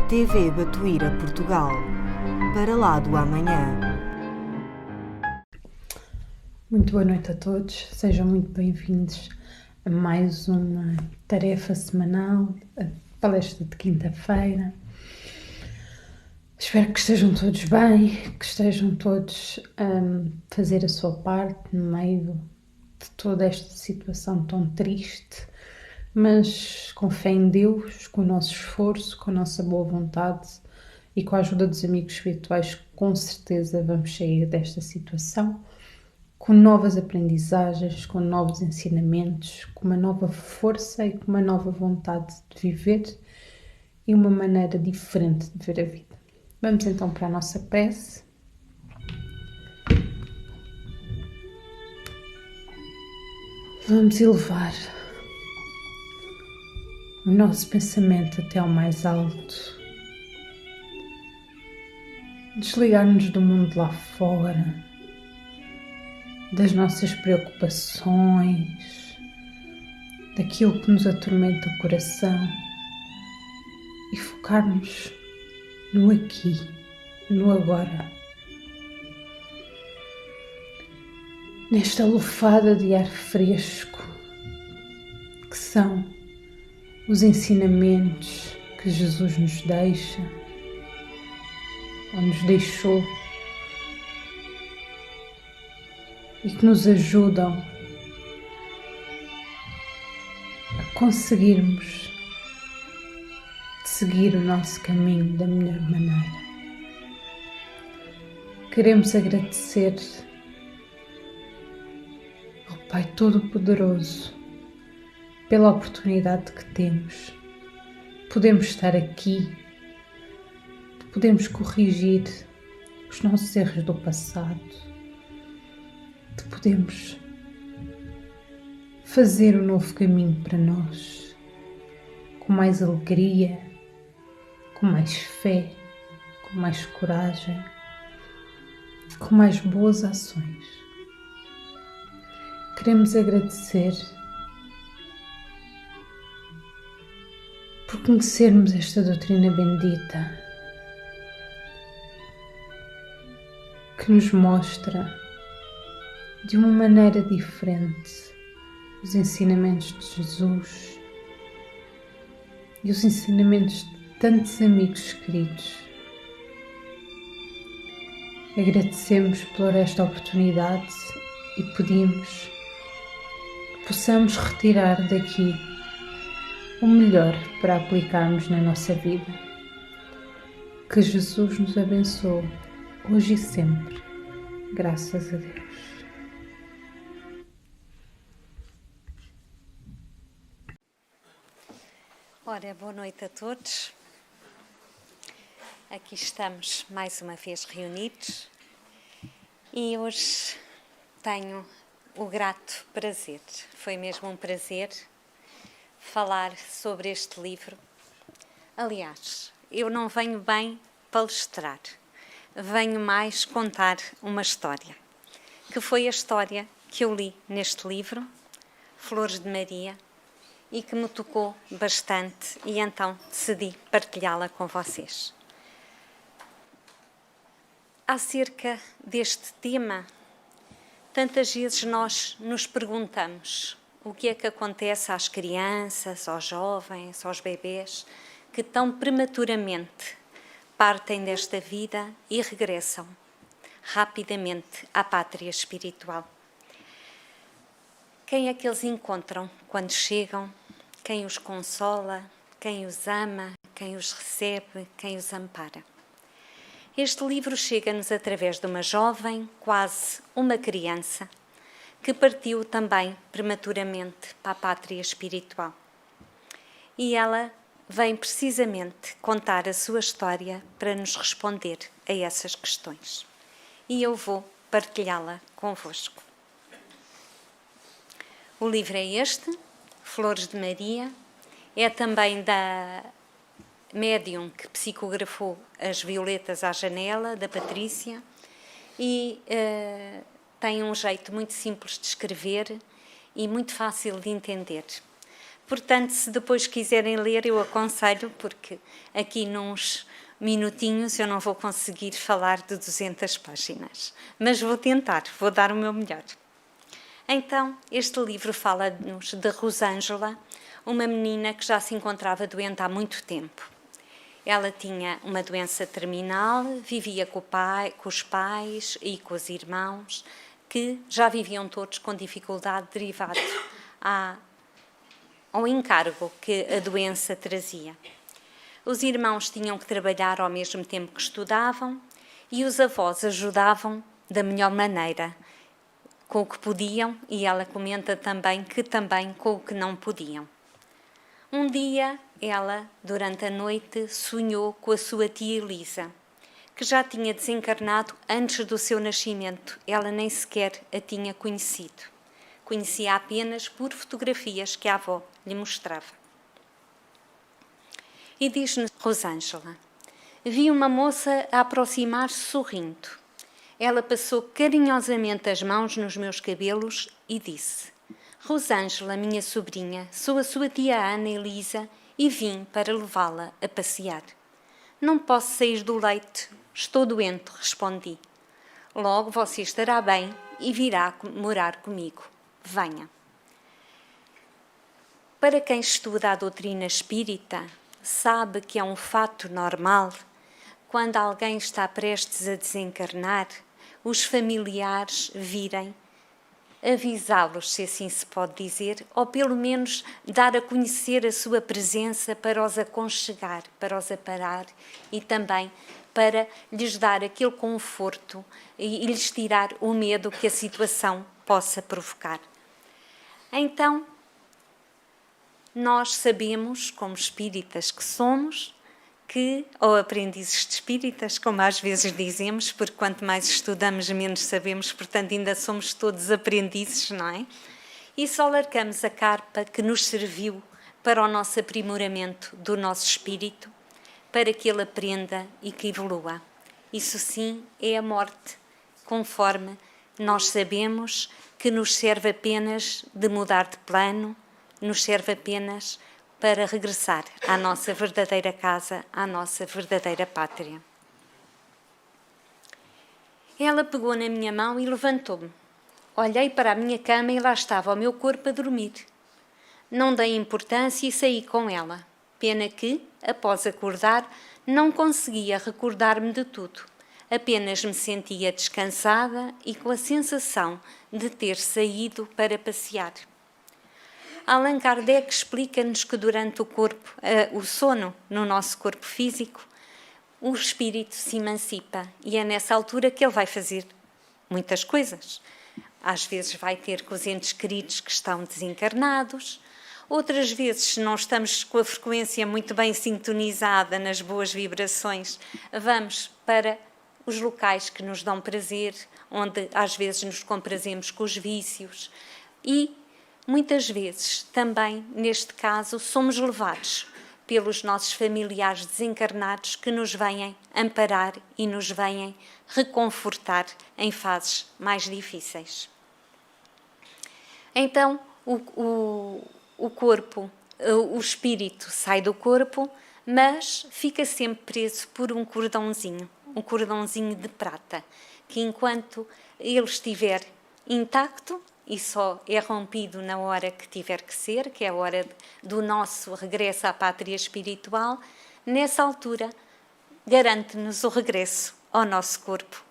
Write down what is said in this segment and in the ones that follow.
TV Batuíra Portugal, para lá do amanhã. Muito boa noite a todos, sejam muito bem-vindos a mais uma tarefa semanal, a palestra de quinta-feira. Espero que estejam todos bem, que estejam todos a fazer a sua parte no meio de toda esta situação tão triste, mas com fé em Deus, com o nosso esforço, com a nossa boa vontade e com a ajuda dos amigos espirituais, com certeza vamos sair desta situação com novas aprendizagens, com novos ensinamentos, com uma nova força e com uma nova vontade de viver e uma maneira diferente de ver a vida. Vamos então para a nossa prece. Vamos elevar o nosso pensamento até ao mais alto, desligar-nos do mundo lá fora, das nossas preocupações, daquilo que nos atormenta o coração e focar-nos no aqui, no agora. Nesta lufada de ar fresco, que são os ensinamentos que Jesus nos deixa, ou nos deixou, e que nos ajudam a conseguirmos seguir o nosso caminho da melhor maneira. Queremos agradecer ao Pai Todo-Poderoso pela oportunidade que temos. Podemos estar aqui, podemos corrigir os nossos erros do passado, podemos fazer um novo caminho para nós, com mais alegria, com mais fé, com mais coragem, com mais boas ações. Queremos agradecer por conhecermos esta doutrina bendita que nos mostra de uma maneira diferente os ensinamentos de Jesus e os ensinamentos de tantos amigos queridos. Agradecemos por esta oportunidade e pedimos que possamos retirar daqui o melhor para aplicarmos na nossa vida. Que Jesus nos abençoe hoje e sempre. Graças a Deus. Ora, boa noite a todos. Aqui estamos mais uma vez reunidos e hoje tenho o grato prazer, foi mesmo um prazer, falar sobre este livro. Aliás, eu não venho bem palestrar, venho mais contar uma história, que foi a história que eu li neste livro, Flores de Maria, e que me tocou bastante e então decidi partilhá-la com vocês. Acerca deste tema, tantas vezes nós nos perguntamos o que é que acontece às crianças, aos jovens, aos bebês, que tão prematuramente partem desta vida e regressam rapidamente à pátria espiritual. Quem é que eles encontram quando chegam? Quem os consola? Quem os ama? Quem os recebe? Quem os ampara? Este livro chega-nos através de uma jovem, quase uma criança, que partiu também prematuramente para a pátria espiritual. E ela vem precisamente contar a sua história para nos responder a essas questões. E eu vou partilhá-la convosco. O livro é este, Flores de Maria, é também da médium que psicografou as violetas à janela, da Patrícia, e tem um jeito muito simples de escrever e muito fácil de entender. Portanto, se depois quiserem ler, eu aconselho, porque aqui nos minutinhos eu não vou conseguir falar de 200 páginas. Mas vou tentar, vou dar o meu melhor. Então, este livro fala-nos de Rosângela, uma menina que já se encontrava doente há muito tempo. Ela tinha uma doença terminal, vivia com os pais e com os irmãos, que já viviam todos com dificuldade derivado ao encargo que a doença trazia. Os irmãos tinham que trabalhar ao mesmo tempo que estudavam e os avós ajudavam da melhor maneira, com o que podiam, e ela comenta também que também com o que não podiam. Um dia, ela, durante a noite, sonhou com a sua tia Elisa, que já tinha desencarnado antes do seu nascimento. Ela nem sequer a tinha conhecido. Conhecia apenas por fotografias que a avó lhe mostrava. E diz-nos Rosângela: vi uma moça a aproximar-se sorrindo. Ela passou carinhosamente as mãos nos meus cabelos e disse: Rosângela, minha sobrinha, sou a sua tia Ana Elisa e vim para levá-la a passear. Não posso sair do leito, estou doente, respondi. Logo você estará bem e virá morar comigo. Venha. Para quem estuda a doutrina espírita, sabe que é um fato normal, quando alguém está prestes a desencarnar, os familiares virem avisá-los, se assim se pode dizer, ou pelo menos dar a conhecer a sua presença para os aconchegar, para os aparar e também para lhes dar aquele conforto e lhes tirar o medo que a situação possa provocar. Então, nós sabemos, como espíritas que somos, ou aprendizes de espíritas, como às vezes dizemos, porque quanto mais estudamos, menos sabemos, portanto ainda somos todos aprendizes, não é? E só largamos a carpa que nos serviu para o nosso aprimoramento do nosso espírito, para que ele aprenda e que evolua. Isso sim é a morte, conforme nós sabemos que nos serve apenas de mudar de plano, nos serve apenas para regressar à nossa verdadeira casa, à nossa verdadeira pátria. Ela pegou na minha mão e levantou-me. Olhei para a minha cama e lá estava o meu corpo a dormir. Não dei importância e saí com ela. Pena que, após acordar, não conseguia recordar-me de tudo. Apenas me sentia descansada e com a sensação de ter saído para passear. Allan Kardec explica-nos que durante o sono no nosso corpo físico, o espírito se emancipa e é nessa altura que ele vai fazer muitas coisas. Às vezes vai ter com os entes queridos que estão desencarnados, outras vezes, se não estamos com a frequência muito bem sintonizada nas boas vibrações, vamos para os locais que nos dão prazer, onde às vezes nos comprazemos com os vícios e muitas vezes, também, neste caso, somos levados pelos nossos familiares desencarnados que nos vêm amparar e nos vêm reconfortar em fases mais difíceis. Então, o corpo, o espírito sai do corpo, mas fica sempre preso por um cordãozinho de prata, que enquanto ele estiver intacto, e só é rompido na hora que tiver que ser, que é a hora do nosso regresso à pátria espiritual, nessa altura garante-nos o regresso ao nosso corpo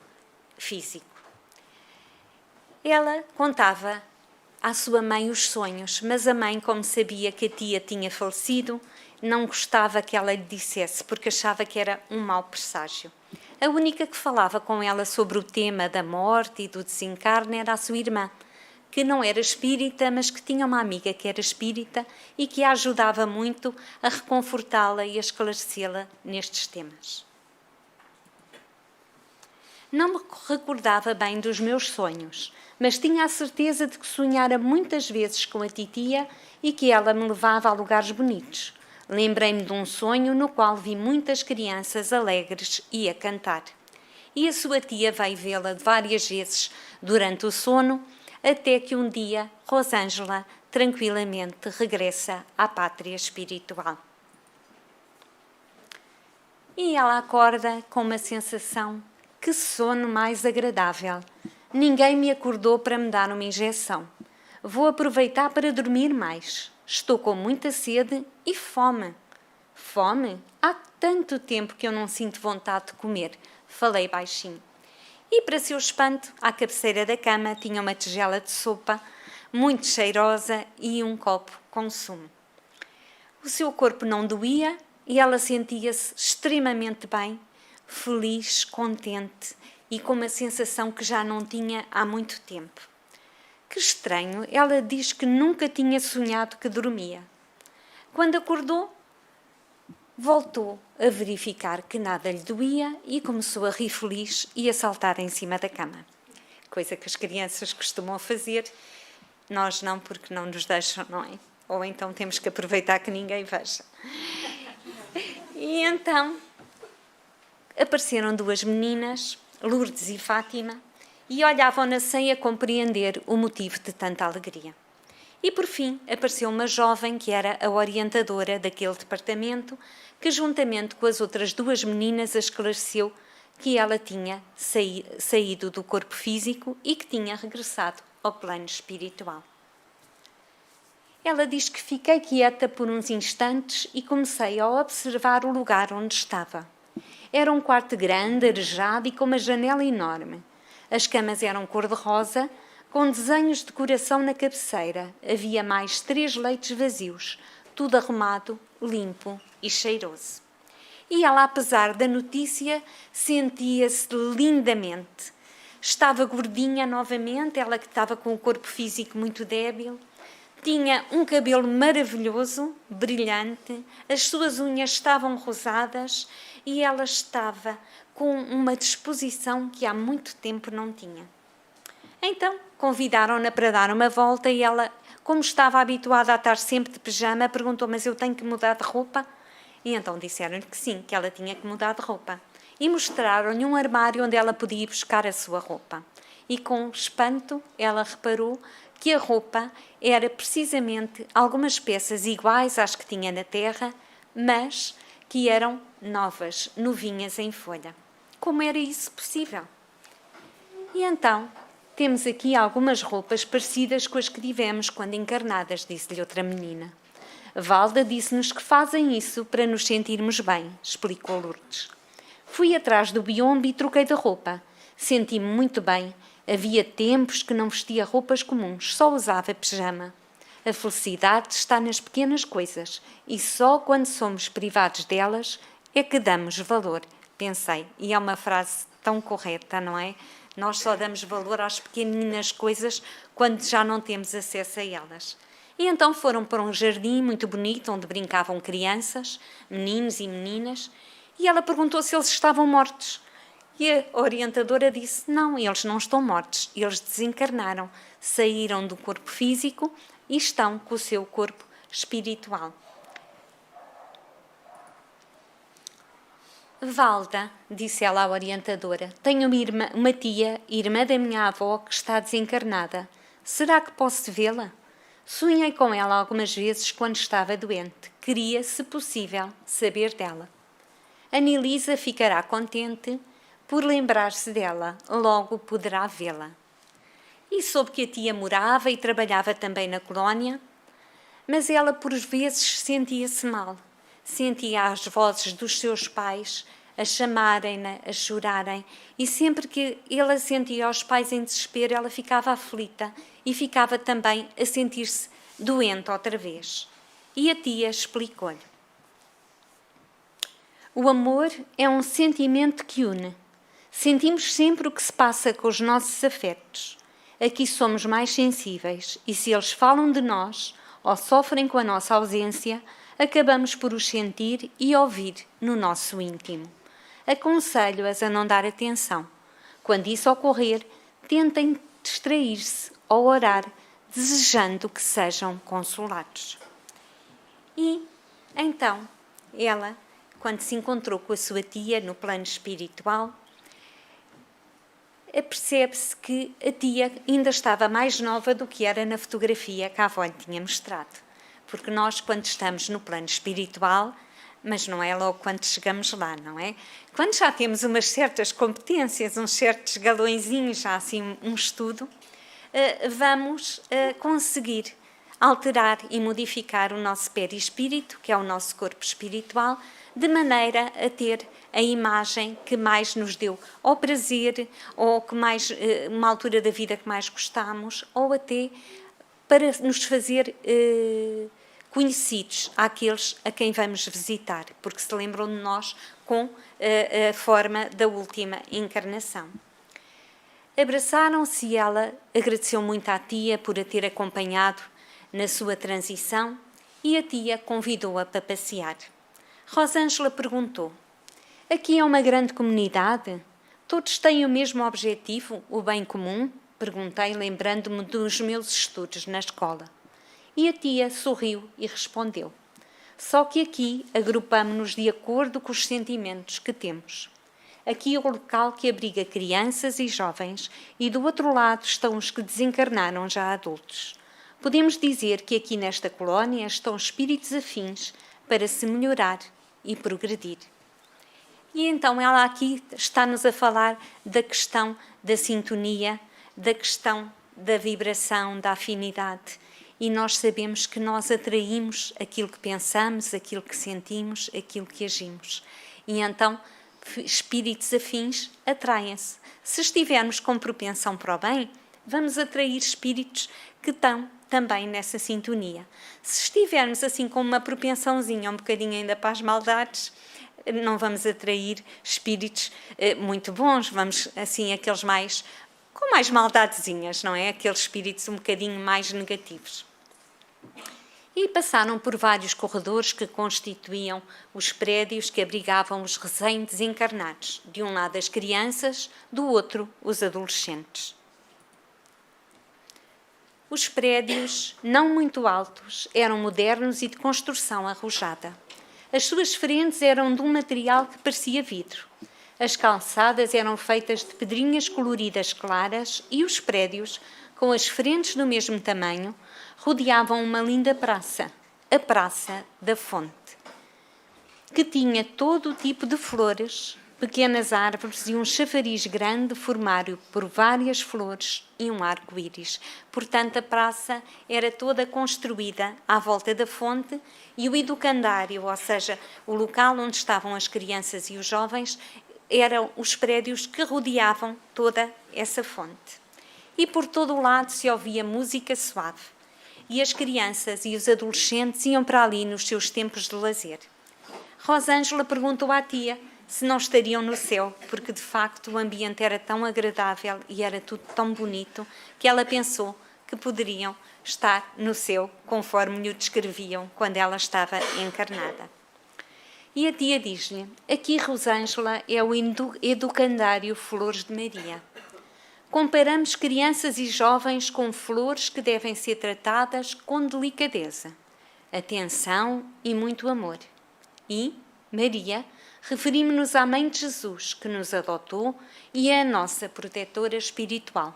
físico. Ela contava à sua mãe os sonhos, mas a mãe, como sabia que a tia tinha falecido, não gostava que ela lhe dissesse, porque achava que era um mau presságio. A única que falava com ela sobre o tema da morte e do desencarne era a sua irmã, que não era espírita, mas que tinha uma amiga que era espírita e que a ajudava muito a reconfortá-la e a esclarecê-la nestes temas. Não me recordava bem dos meus sonhos, mas tinha a certeza de que sonhara muitas vezes com a titia e que ela me levava a lugares bonitos. Lembrei-me de um sonho no qual vi muitas crianças alegres e a cantar. E a sua tia veio vê-la várias vezes durante o sono, até que um dia Rosângela tranquilamente regressa à pátria espiritual. E ela acorda com uma sensação: que sono mais agradável! Ninguém me acordou para me dar uma injeção. Vou aproveitar para dormir mais. Estou com muita sede e fome. Fome? Há tanto tempo que eu não sinto vontade de comer, falei baixinho. E, para seu espanto, à cabeceira da cama tinha uma tigela de sopa, muito cheirosa, e um copo com sumo. O seu corpo não doía e ela sentia-se extremamente bem, feliz, contente e com uma sensação que já não tinha há muito tempo. Que estranho, ela diz que nunca tinha sonhado que dormia. Quando acordou, voltou a verificar que nada lhe doía e começou a rir feliz e a saltar em cima da cama. Coisa que as crianças costumam fazer, nós não, porque não nos deixam, não é? Ou então temos que aproveitar que ninguém veja. E então apareceram duas meninas, Lourdes e Fátima, e olhavam-na sem a compreender o motivo de tanta alegria. E por fim apareceu uma jovem que era a orientadora daquele departamento, que juntamente com as outras duas meninas esclareceu que ela tinha saído do corpo físico e que tinha regressado ao plano espiritual. Ela diz que fiquei quieta por uns instantes e comecei a observar o lugar onde estava. Era um quarto grande, arejado e com uma janela enorme. As camas eram cor-de-rosa, com desenhos de coração na cabeceira. Havia mais 3 leitos vazios, tudo arrumado, limpo e cheiroso. E ela, apesar da notícia, sentia-se lindamente. Estava gordinha novamente, ela que estava com o corpo físico muito débil. Tinha um cabelo maravilhoso, brilhante, as suas unhas estavam rosadas e ela estava com uma disposição que há muito tempo não tinha. Então, convidaram-na para dar uma volta e ela, como estava habituada a estar sempre de pijama, perguntou: mas eu tenho que mudar de roupa? E então disseram-lhe que sim, que ela tinha que mudar de roupa. E mostraram-lhe um armário onde ela podia ir buscar a sua roupa. E com espanto ela reparou que a roupa era precisamente algumas peças iguais às que tinha na terra, mas que eram novas, novinhas em folha. Como era isso possível? E então, temos aqui algumas roupas parecidas com as que tivemos quando encarnadas, disse-lhe outra menina. Valda disse-nos que fazem isso para nos sentirmos bem, explicou Lourdes. Fui atrás do biombo e troquei de roupa. Senti-me muito bem. Havia tempos que não vestia roupas comuns, só usava pijama. A felicidade está nas pequenas coisas e só quando somos privados delas é que damos valor, pensei. E é uma frase tão correta, não é? Nós só damos valor às pequeninas coisas quando já não temos acesso a elas. E então foram para um jardim muito bonito onde brincavam crianças, meninos e meninas, e ela perguntou se eles estavam mortos. E a orientadora disse: não, eles não estão mortos, eles desencarnaram, saíram do corpo físico e estão com o seu corpo espiritual. Valda, disse ela à orientadora, tenho uma tia, irmã da minha avó, que está desencarnada. Será que posso vê-la? Sonhei com ela algumas vezes quando estava doente. Queria, se possível, saber dela. A Nilisa ficará contente por lembrar-se dela, logo poderá vê-la. E soube que a tia morava e trabalhava também na colónia, mas ela por vezes sentia-se mal. Sentia as vozes dos seus pais a chamarem-na, a chorarem, e sempre que ela sentia os pais em desespero, ela ficava aflita e ficava também a sentir-se doente outra vez. E a tia explicou-lhe. O amor é um sentimento que une. Sentimos sempre o que se passa com os nossos afetos. Aqui somos mais sensíveis e se eles falam de nós ou sofrem com a nossa ausência, acabamos por os sentir e ouvir no nosso íntimo. Aconselho-as a não dar atenção. Quando isso ocorrer, tentem distrair-se ou orar, desejando que sejam consolados. E, então, ela, quando se encontrou com a sua tia no plano espiritual, percebe-se que a tia ainda estava mais nova do que era na fotografia que a avó lhe tinha mostrado. Porque nós, quando estamos no plano espiritual, mas não é logo quando chegamos lá, não é? Quando já temos umas certas competências, uns certos galõezinhos, já assim um estudo, vamos conseguir alterar e modificar o nosso perispírito, que é o nosso corpo espiritual, de maneira a ter a imagem que mais nos deu ou prazer, ou que mais, uma altura da vida que mais gostamos, ou até para nos fazer conhecidos àqueles a quem vamos visitar, porque se lembram de nós com a forma da última encarnação. Abraçaram-se e ela agradeceu muito à tia por a ter acompanhado na sua transição e a tia convidou-a para passear. Rosângela perguntou: aqui é uma grande comunidade? Todos têm o mesmo objetivo, o bem comum? Perguntei, lembrando-me dos meus estudos na escola. E a tia sorriu e respondeu: só que aqui agrupamo-nos de acordo com os sentimentos que temos. Aqui é o local que abriga crianças e jovens e do outro lado estão os que desencarnaram já adultos. Podemos dizer que aqui nesta colónia estão espíritos afins para se melhorar e progredir. E então ela aqui está-nos a falar da questão da sintonia, da questão da vibração, da afinidade. E nós sabemos que nós atraímos aquilo que pensamos, aquilo que sentimos, aquilo que agimos. E então, espíritos afins atraem-se. Se estivermos com propensão para o bem, vamos atrair espíritos que estão também nessa sintonia. Se estivermos assim com uma propensãozinha, um bocadinho ainda para as maldades, não vamos atrair espíritos muito bons, vamos assim aqueles mais, com mais maldadezinhas, não é? Aqueles espíritos um bocadinho mais negativos. E passaram por vários corredores que constituíam os prédios que abrigavam os recém-desencarnados. De um lado as crianças, do outro os adolescentes. Os prédios, não muito altos, eram modernos e de construção arrojada. As suas frentes eram de um material que parecia vidro. As calçadas eram feitas de pedrinhas coloridas claras e os prédios, com as frentes do mesmo tamanho, rodeavam uma linda praça, a Praça da Fonte, que tinha todo o tipo de flores, pequenas árvores e um chafariz grande formado por várias flores e um arco-íris. Portanto, a praça era toda construída à volta da fonte e o educandário, ou seja, o local onde estavam as crianças e os jovens, eram os prédios que rodeavam toda essa fonte. E por todo o lado se ouvia música suave. E as crianças e os adolescentes iam para ali nos seus tempos de lazer. Rosângela perguntou à tia se não estariam no céu, porque de facto o ambiente era tão agradável e era tudo tão bonito que ela pensou que poderiam estar no céu conforme lhe descreviam quando ela estava encarnada. E a tia diz-lhe: aqui Rosângela é o educandário Flores de Maria. Comparamos crianças e jovens com flores que devem ser tratadas com delicadeza, atenção e muito amor. E, Maria, referimos-nos à Mãe de Jesus, que nos adotou e é a nossa protetora espiritual.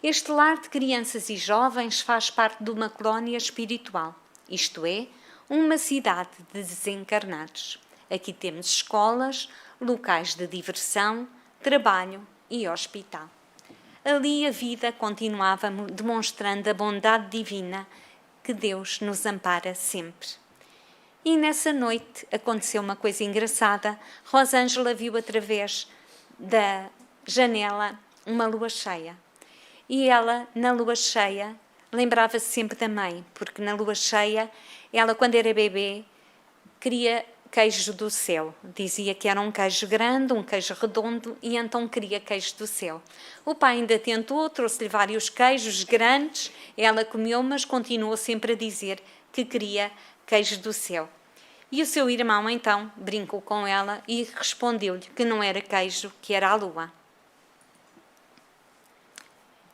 Este lar de crianças e jovens faz parte de uma colónia espiritual, isto é, uma cidade de desencarnados. Aqui temos escolas, locais de diversão, trabalho e hospital. Ali a vida continuava demonstrando a bondade divina que Deus nos ampara sempre. E nessa noite aconteceu uma coisa engraçada. Rosângela viu através da janela uma lua cheia. E ela, na lua cheia, lembrava-se sempre da mãe, porque na lua cheia, ela, quando era bebê, queria queijo do céu. Dizia que era um queijo grande, um queijo redondo, e então queria queijo do céu. O pai ainda tentou, trouxe-lhe vários queijos grandes, ela comeu, mas continuou sempre a dizer que queria queijo do céu. E o seu irmão, então, brincou com ela e respondeu-lhe que não era queijo, que era a lua.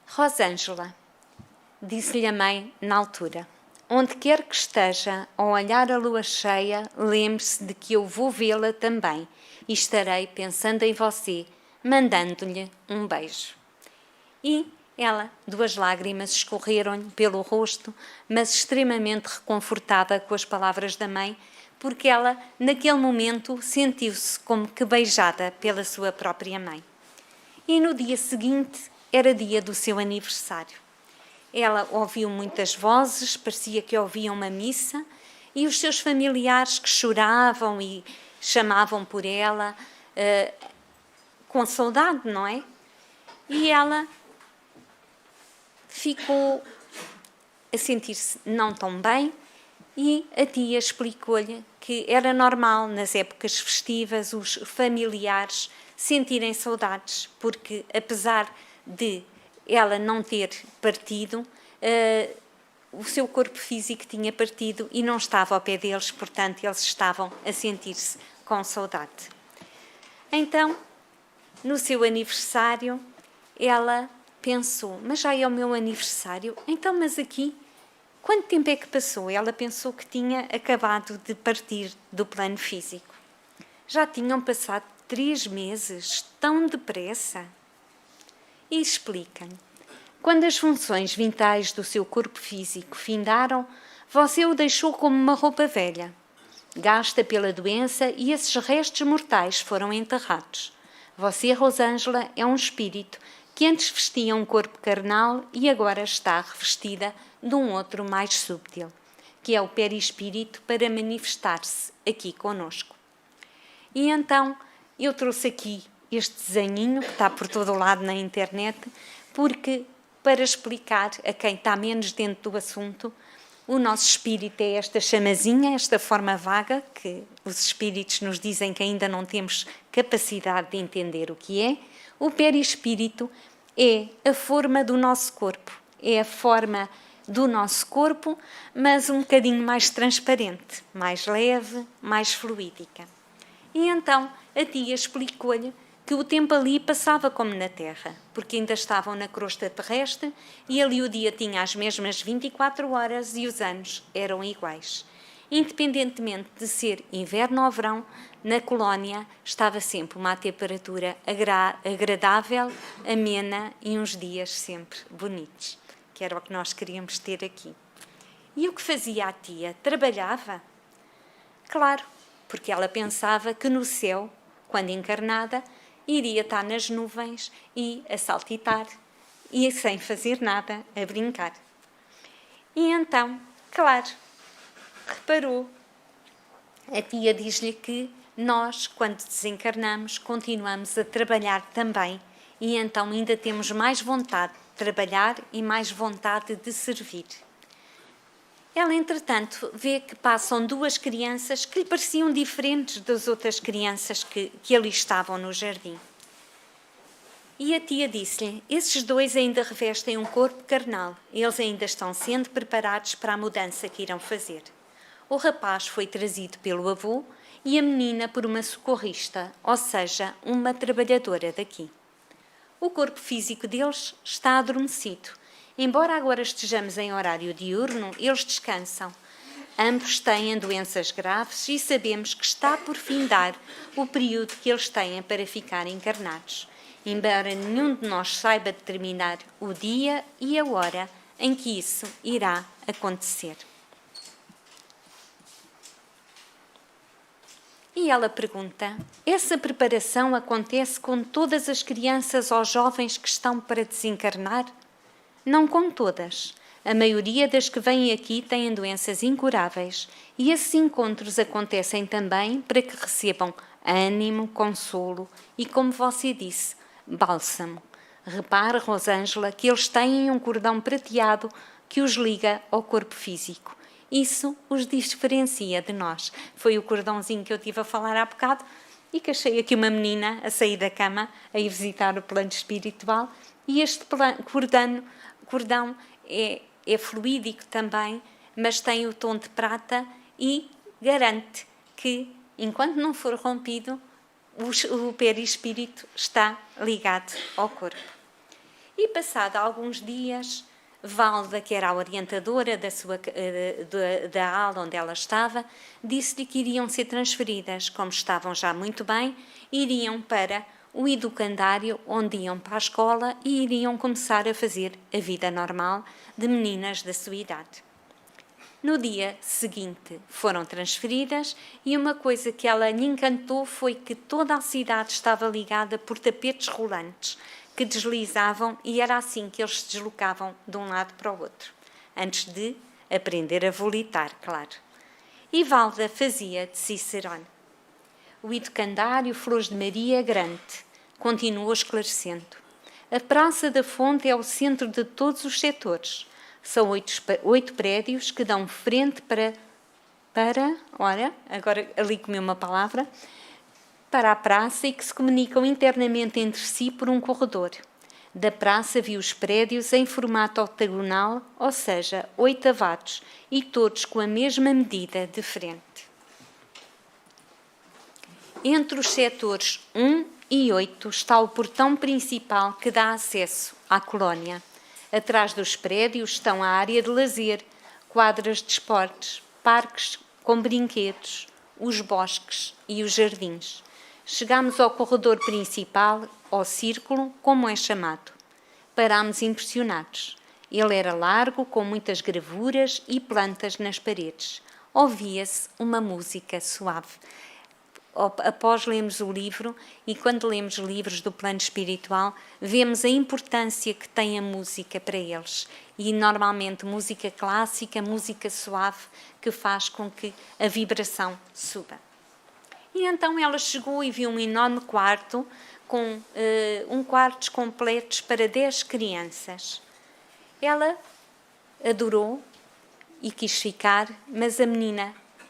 Rosângela, disse-lhe a mãe na altura: onde quer que esteja, ao olhar a lua cheia, lembre-se de que eu vou vê-la também e estarei pensando em você, mandando-lhe um beijo. E ela, 2 lágrimas escorreram-lhe pelo rosto, mas extremamente reconfortada com as palavras da mãe, porque ela, naquele momento, sentiu-se como que beijada pela sua própria mãe. E no dia seguinte era dia do seu aniversário. Ela ouviu muitas vozes, parecia que ouvia uma missa, e os seus familiares que choravam e chamavam por ela, com saudade, não é? E ela ficou a sentir-se não tão bem, e a tia explicou-lhe que era normal nas épocas festivas os familiares sentirem saudades, porque apesar de ela não ter partido, o seu corpo físico tinha partido e não estava ao pé deles, portanto eles estavam a sentir-se com saudade. Então, no seu aniversário, ela pensou, mas já é o meu aniversário? Então, mas aqui, quanto tempo é que passou? Ela pensou que tinha acabado de partir do plano físico. Já tinham passado 3 meses, tão depressa. E explica-lhe, quando as funções vitais do seu corpo físico findaram, você o deixou como uma roupa velha, gasta pela doença, e esses restos mortais foram enterrados. Você, Rosângela, é um espírito que antes vestia um corpo carnal e agora está revestida de um outro mais subtil, que é o perispírito, para manifestar-se aqui conosco. E então eu trouxe aqui este desenhinho que está por todo o lado na internet, porque para explicar a quem está menos dentro do assunto, o nosso espírito é esta chamazinha, esta forma vaga, que os espíritos nos dizem que ainda não temos capacidade de entender o que é. O perispírito é a forma do nosso corpo, é a forma do nosso corpo, mas um bocadinho mais transparente, mais leve, mais fluídica. E então a tia explicou-lhe que o tempo ali passava como na Terra, porque ainda estavam na crosta terrestre e ali o dia tinha as mesmas 24 horas e os anos eram iguais. Independentemente de ser inverno ou verão, na colónia estava sempre uma temperatura agradável, amena e uns dias sempre bonitos, que era o que nós queríamos ter aqui. E o que fazia a tia? Trabalhava? Claro, porque ela pensava que no céu, quando encarnada, iria estar nas nuvens e a saltitar e sem fazer nada, a brincar. E então, claro, reparou, a tia diz-lhe que nós, quando desencarnamos, continuamos a trabalhar também e então ainda temos mais vontade de trabalhar e mais vontade de servir. Ela, entretanto, vê que passam 2 crianças que lhe pareciam diferentes das outras crianças que ali estavam no jardim. E a tia disse-lhe, esses 2 ainda revestem um corpo carnal, eles ainda estão sendo preparados para a mudança que irão fazer. O rapaz foi trazido pelo avô e a menina por uma socorrista, ou seja, uma trabalhadora daqui. O corpo físico deles está adormecido. Embora agora estejamos em horário diurno, eles descansam. Ambos têm doenças graves e sabemos que está por findar o período que eles têm para ficar encarnados, embora nenhum de nós saiba determinar o dia e a hora em que isso irá acontecer. E ela pergunta, essa preparação acontece com todas as crianças ou jovens que estão para desencarnar? Não com todas. A maioria das que vêm aqui têm doenças incuráveis e esses encontros acontecem também para que recebam ânimo, consolo e, como você disse, bálsamo. Repare, Rosângela, que eles têm um cordão prateado que os liga ao corpo físico. Isso os diferencia de nós. Foi o cordãozinho que eu estive a falar há bocado e que achei aqui uma menina a sair da cama, a ir visitar o plano espiritual, e este cordão é fluídico também, mas tem o tom de prata e garante que, enquanto não for rompido, o perispírito está ligado ao corpo. E passado alguns dias, Valda, que era a orientadora da aula onde ela estava, disse-lhe que iriam ser transferidas, como estavam já muito bem, iriam para o educandário onde iam para a escola e iriam começar a fazer a vida normal de meninas da sua idade. No dia seguinte foram transferidas e uma coisa que ela lhe encantou foi que toda a cidade estava ligada por tapetes rolantes que deslizavam e era assim que eles se deslocavam de um lado para o outro, antes de aprender a volitar, claro. E Valda fazia de Cicerone. O educandário Flores de Maria é grande, continuou esclarecendo. A Praça da Fonte é o centro de todos os setores. São 8 prédios que dão frente olha, agora ali comi uma palavra, para a praça e que se comunicam internamente entre si por um corredor. Da praça vi os prédios em formato octagonal, ou seja, 8 e todos com a mesma medida de frente. Entre os setores 1 e 8 está o portão principal que dá acesso à colónia. Atrás dos prédios estão a área de lazer, quadras de esportes, parques com brinquedos, os bosques e os jardins. Chegámos ao corredor principal, ao círculo, como é chamado. Parámos impressionados. Ele era largo, com muitas gravuras e plantas nas paredes. Ouvia-se uma música suave. Após lermos o livro, e quando lemos livros do plano espiritual, vemos a importância que tem a música para eles. E normalmente música clássica, música suave, que faz com que a vibração suba. E então ela chegou e viu um enorme quarto, com quartos completos para 10 crianças. Ela adorou e quis ficar, mas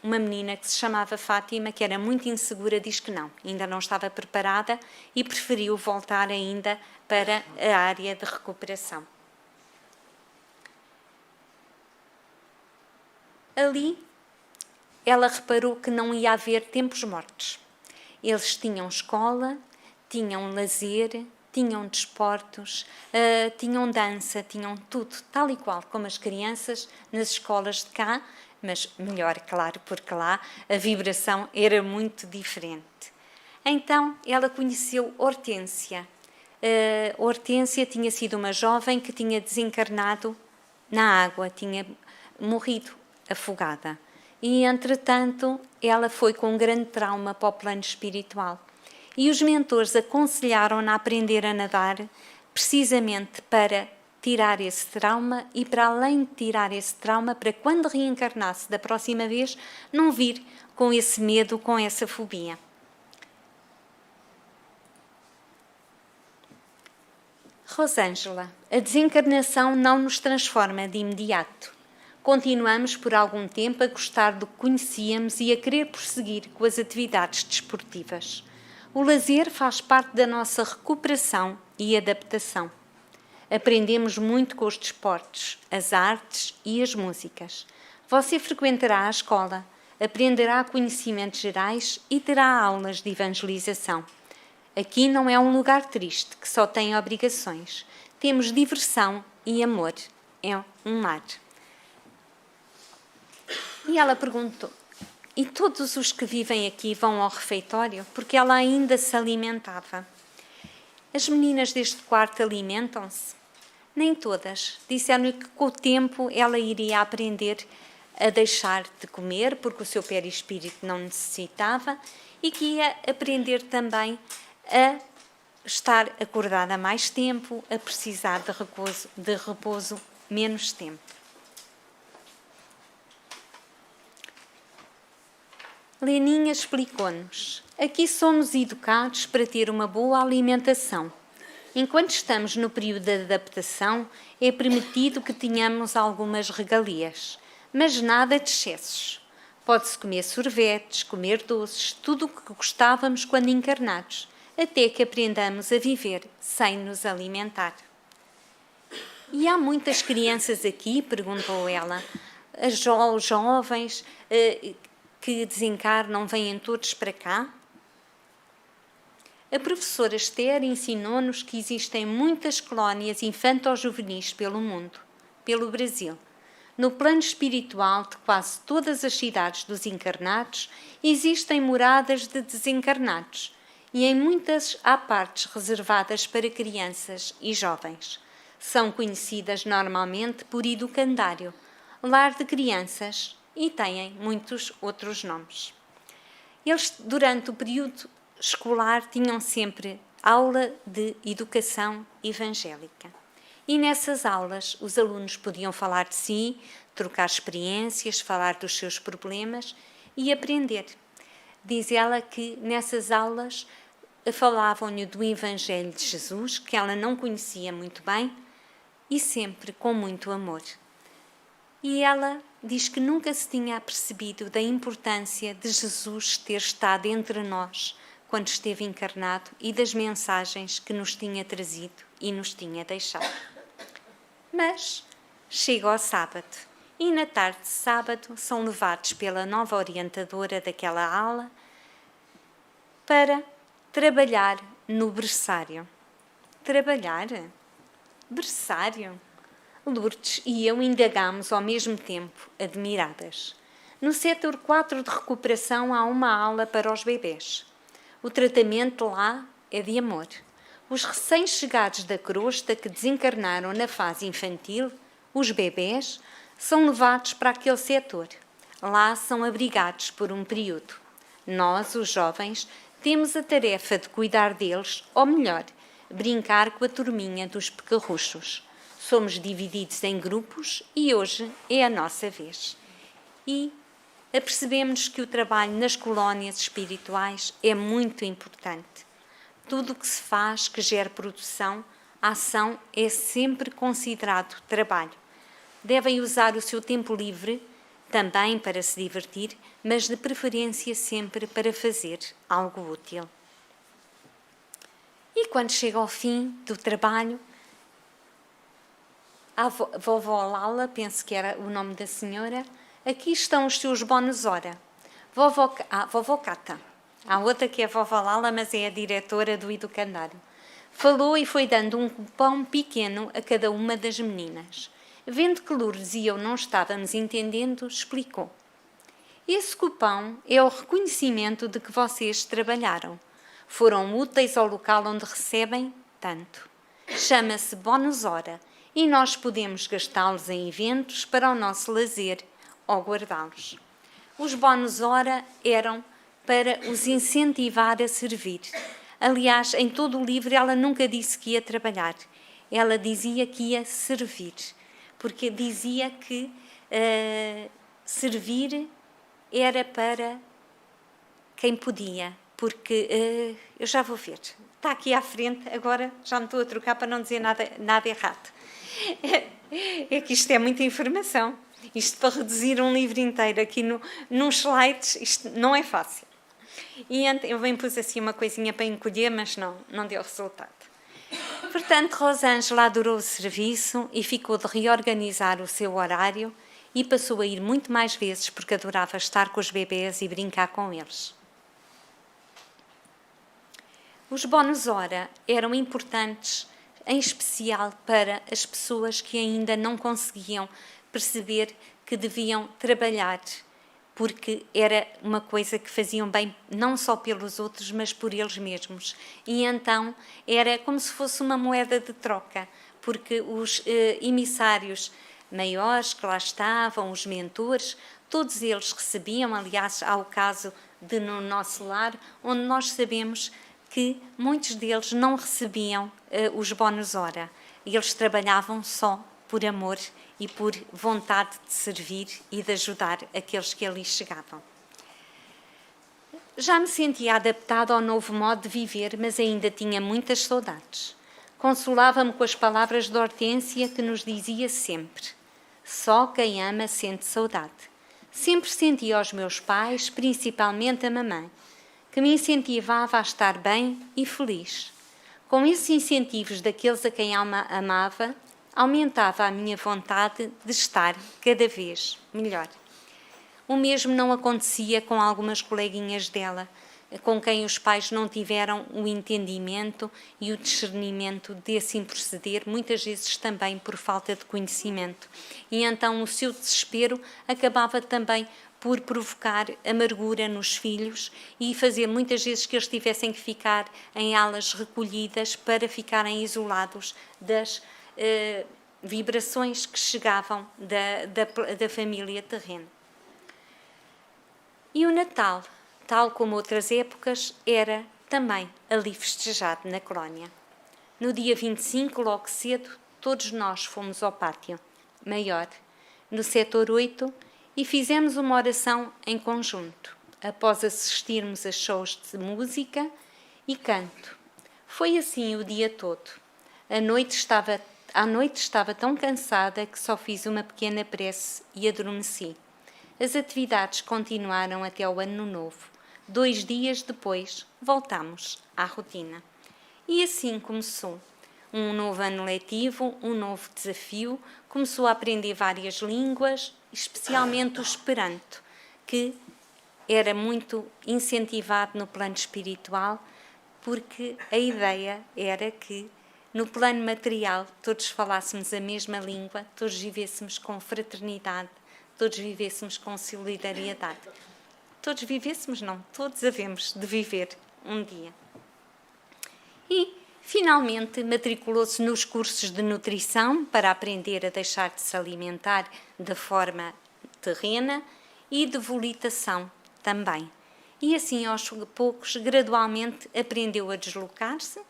uma menina que se chamava Fátima, que era muito insegura, diz que não, ainda não estava preparada e preferiu voltar ainda para a área de recuperação. Ali, ela reparou que não ia haver tempos mortos. Eles tinham escola, tinham lazer, tinham desportos, tinham dança, tinham tudo, tal e qual como as crianças nas escolas de cá, mas melhor, claro, porque lá a vibração era muito diferente. Então, ela conheceu Hortência. Hortência tinha sido uma jovem que tinha desencarnado na água, tinha morrido afogada. E, entretanto, ela foi com um grande trauma para o plano espiritual. E os mentores aconselharam-na a aprender a nadar precisamente para tirar esse trauma e, para além de tirar esse trauma, para quando reencarnasse da próxima vez, não vir com esse medo, com essa fobia. Rosângela, a desencarnação não nos transforma de imediato. Continuamos por algum tempo a gostar do que conhecíamos e a querer prosseguir com as atividades desportivas. O lazer faz parte da nossa recuperação e adaptação. Aprendemos muito com os desportos, as artes e as músicas. Você frequentará a escola, aprenderá conhecimentos gerais e terá aulas de evangelização. Aqui não é um lugar triste, que só tem obrigações. Temos diversão e amor. É um lar. E ela perguntou, e todos os que vivem aqui vão ao refeitório? Porque ela ainda se alimentava. As meninas deste quarto alimentam-se? Nem todas. Disseram-lhe que com o tempo ela iria aprender a deixar de comer, porque o seu perispírito não necessitava, e que ia aprender também a estar acordada mais tempo, a precisar de repouso menos tempo. Leninha explicou-nos: aqui somos educados para ter uma boa alimentação. Enquanto estamos no período de adaptação, é permitido que tenhamos algumas regalias, mas nada de excessos. Pode-se comer sorvetes, comer doces, tudo o que gostávamos quando encarnados, até que aprendamos a viver sem nos alimentar. E há muitas crianças aqui? Perguntou ela. Os jovens que desencarnam vêm todos para cá? A professora Esther ensinou-nos que existem muitas colónias infanto-juvenis pelo mundo, pelo Brasil. No plano espiritual de quase todas as cidades dos encarnados, existem moradas de desencarnados. e em muitas há partes reservadas para crianças e jovens. São conhecidas normalmente por educandário, lar de crianças e têm muitos outros nomes. Eles, durante o período escolar, tinham sempre aula de educação evangélica. E nessas aulas os alunos podiam falar de si, trocar experiências, falar dos seus problemas e aprender. Diz ela que nessas aulas falavam-lhe do Evangelho de Jesus, que ela não conhecia muito bem, e sempre com muito amor. E ela diz que nunca se tinha apercebido da importância de Jesus ter estado entre nós quando esteve encarnado e das mensagens que nos tinha trazido e nos tinha deixado. Mas chega ao sábado e na tarde de sábado são levados pela nova orientadora daquela aula para trabalhar no berçário. Trabalhar? Berçário? Lourdes e eu indagámos ao mesmo tempo, admiradas. No setor 4 de recuperação há uma aula para os bebés. O tratamento lá é de amor. Os recém-chegados da crosta que desencarnaram na fase infantil, os bebés, são levados para aquele setor. Lá são abrigados por um período. Nós, os jovens, temos a tarefa de cuidar deles, ou melhor, brincar com a turminha dos pecarruchos. Somos divididos em grupos e hoje é a nossa vez. E apercebemos que o trabalho nas colónias espirituais é muito importante. Tudo o que se faz que gere produção, a ação é sempre considerado trabalho. Devem usar o seu tempo livre também para se divertir, mas de preferência sempre para fazer algo útil. E quando chega ao fim do trabalho, a vovó Lala, penso que era o nome da senhora, aqui estão os seus bónus hora. Vovó Cata. Há outra que é a vovó Lala, mas é a diretora do educandário. Falou e foi dando um cupão pequeno a cada uma das meninas. Vendo que Lourdes e eu não estávamos entendendo, explicou. Esse cupão é o reconhecimento de que vocês trabalharam. Foram úteis ao local onde recebem tanto. Chama-se bónus hora e nós podemos gastá-los em eventos para o nosso lazer ou guardá-los. Os bónus hora eram para os incentivar a servir. Aliás, em todo o livro ela nunca disse que ia trabalhar. Ela dizia que ia servir, porque dizia que servir era para quem podia, porque eu já vou ver. Está aqui à frente, agora já me estou a trocar para não dizer nada errado. É que isto é muita informação. Isto para reduzir um livro inteiro aqui num slides, isto não é fácil. E eu bem pus assim uma coisinha para encolher, mas não deu resultado. Portanto, Rosângela adorou o serviço e ficou de reorganizar o seu horário e passou a ir muito mais vezes porque adorava estar com os bebês e brincar com eles. Os bónus hora eram importantes, em especial para as pessoas que ainda não conseguiam perceber que deviam trabalhar, porque era uma coisa que faziam bem não só pelos outros, mas por eles mesmos. E então era como se fosse uma moeda de troca, porque os emissários maiores que lá estavam, os mentores, todos eles recebiam, aliás, há o caso de no nosso lar, onde nós sabemos que muitos deles não recebiam os bónus hora. Eles trabalhavam só por amor e por vontade de servir e de ajudar aqueles que ali chegavam. Já me sentia adaptada ao novo modo de viver, mas ainda tinha muitas saudades. Consolava-me com as palavras de Hortência que nos dizia sempre: só quem ama sente saudade. Sempre sentia aos meus pais, principalmente a mamãe, que me incentivava a estar bem e feliz. Com esses incentivos daqueles a quem amava, aumentava a minha vontade de estar cada vez melhor. O mesmo não acontecia com algumas coleguinhas dela, com quem os pais não tiveram o entendimento e o discernimento de assim proceder, muitas vezes também por falta de conhecimento. E então o seu desespero acabava também por provocar amargura nos filhos e fazer muitas vezes que eles tivessem que ficar em alas recolhidas para ficarem isolados das vibrações que chegavam da família terrena. E o Natal, tal como outras épocas, era também ali festejado na colónia. No dia 25, logo cedo, todos nós fomos ao pátio maior, no setor 8, e fizemos uma oração em conjunto, após assistirmos a shows de música e canto. Foi assim o dia todo. À noite estava tão cansada que só fiz uma pequena prece e adormeci. As atividades continuaram até o Ano Novo. 2 dias depois, voltamos à rotina. E assim começou. Um novo ano letivo, um novo desafio, começou a aprender várias línguas, especialmente o Esperanto, que era muito incentivado no plano espiritual, porque a ideia era que, no plano material, todos falássemos a mesma língua, todos vivêssemos com fraternidade, todos vivêssemos com solidariedade. Todos vivêssemos, não, todos havemos de viver um dia. E, finalmente, matriculou-se nos cursos de nutrição para aprender a deixar de se alimentar da forma terrena e de volitação também. E assim, aos poucos, gradualmente, aprendeu a deslocar-se.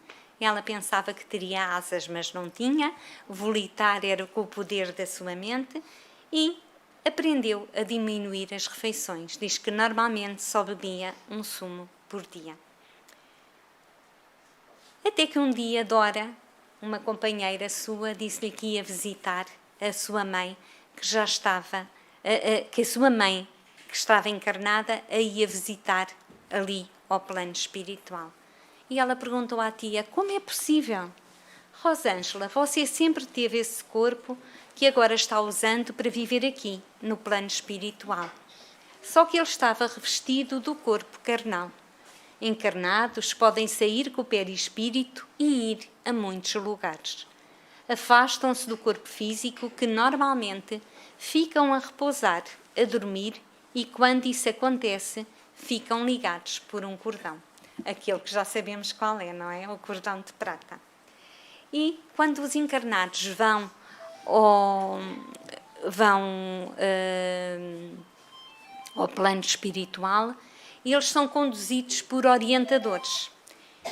Ela pensava que teria asas, mas não tinha. Volitar era com o poder da sua mente. E aprendeu a diminuir as refeições. Diz que normalmente só bebia um sumo por dia. Até que um dia Dora, uma companheira sua, disse-lhe que ia visitar a sua mãe, que já estava, que a sua mãe, que estava encarnada, a ia visitar ali ao plano espiritual. E ela perguntou à tia: como é possível? Rosângela, você sempre teve esse corpo que agora está usando para viver aqui, no plano espiritual. Só que ele estava revestido do corpo carnal. Encarnados podem sair com o perispírito e ir a muitos lugares. Afastam-se do corpo físico que normalmente ficam a repousar, a dormir, e quando isso acontece, ficam ligados por um cordão. Aquele que já sabemos qual é, não é? O cordão de prata. E quando os encarnados vão ao plano espiritual, eles são conduzidos por orientadores